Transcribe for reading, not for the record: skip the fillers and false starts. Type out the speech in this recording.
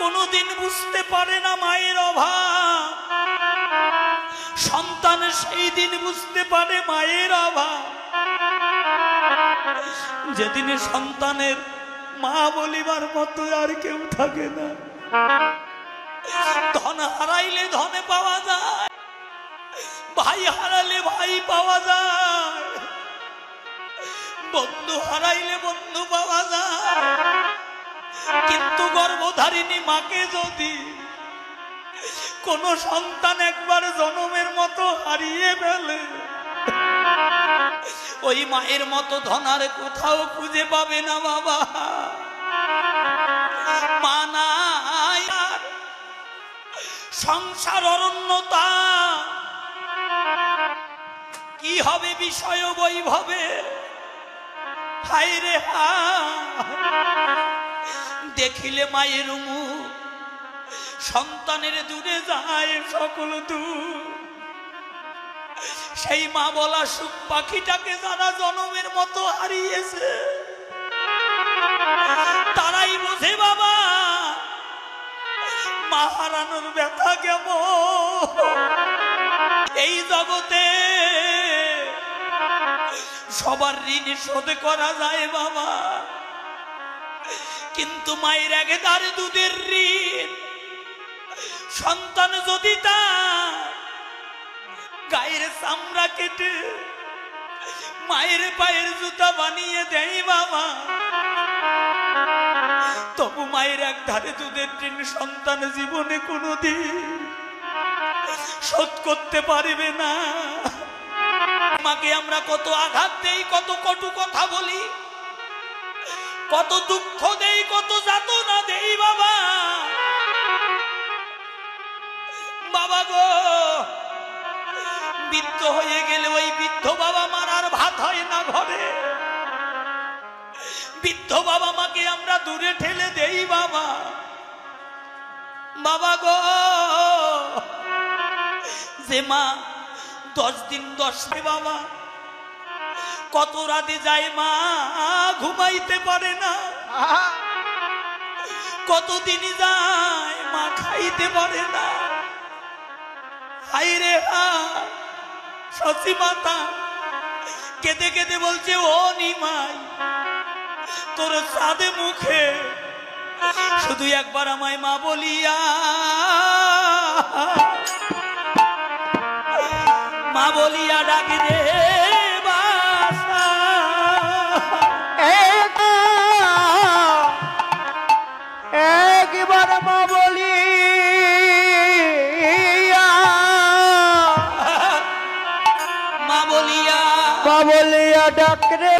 কোনোদিন বুঝতে পারে না মায়ের অভাব, সন্তান সেই দিন বুঝতে পারে মায়ের অভাব যেদিন সন্তানের মা বলিবার মতো আর কেউ থাকে না। ধন হারাইলে ধনে পাওয়া যায়, ভাই হারালে ভাই পাওয়া যায়, বন্ধু হারাইলে বন্ধু পাওয়া যায়, কিন্তু গর্ভধারিণী মাকে যদি কোন সন্তান একবার জন্মের মতো হারিয়ে ফেলে, ওই মায়ের মতো ধনার কোথাও খুঁজে পাবে না বাবা। মা নাই আর সংসার অরণ্যতা, কি হবে বিষয় বৈভবে, হায় রে হা দেখিলে মায়ের মুখ সন্তানের দূরে যায় সকল দূর। সেই মা বলা সুখ পাখিটাকে যারা জনমের মতো হারিয়েছে তারাই বোঝে বাবা মা হারানোর ব্যথা কেমন। এই জগতে সবার ঋণ শোধ করা যায় বাবা, কিন্তু মায়ের একদার দুধের ঋণ সন্তান যদি তার গায়ের চামড়া কেটে মায়ের পায়ের জুতা বানিয়ে দেয় বাবা, তবু মায়ের এক ধারে দুধের ঋণ সন্তান জীবনে কোনোদিন শোধ করতে পারবে না। মাকে আমরা কত আঘাত দেই, কত কটু কথা বলি, কত দুঃখ দেই, কত যাতনা দেই বাবা। বাবা গো, বৃদ্ধ হয়ে গেলে ওই বৃদ্ধ বাবা মার আর ভাত হয় না ঘরে। বৃদ্ধ বাবা মাকে আমরা দূরে ঠেলে দেই বাবা। বাবা গো, যে মা 10 দিন 10 বাবা কত রাতে যায় মা ঘুমাইতে পারে না, কতদিন যায় মা খাইতে পারে না। হায় রে হা সচি মাতা কেঁদে কেঁদে বলছে, ও নিমাই তোর সাদে মুখে শুধু একবার আমায় মা বলিয়া, মা বলিয়া ডাকি রে বাসা। একবার মা বলিয়া, মা বলিয়া মা বলিয়া ডাক রে।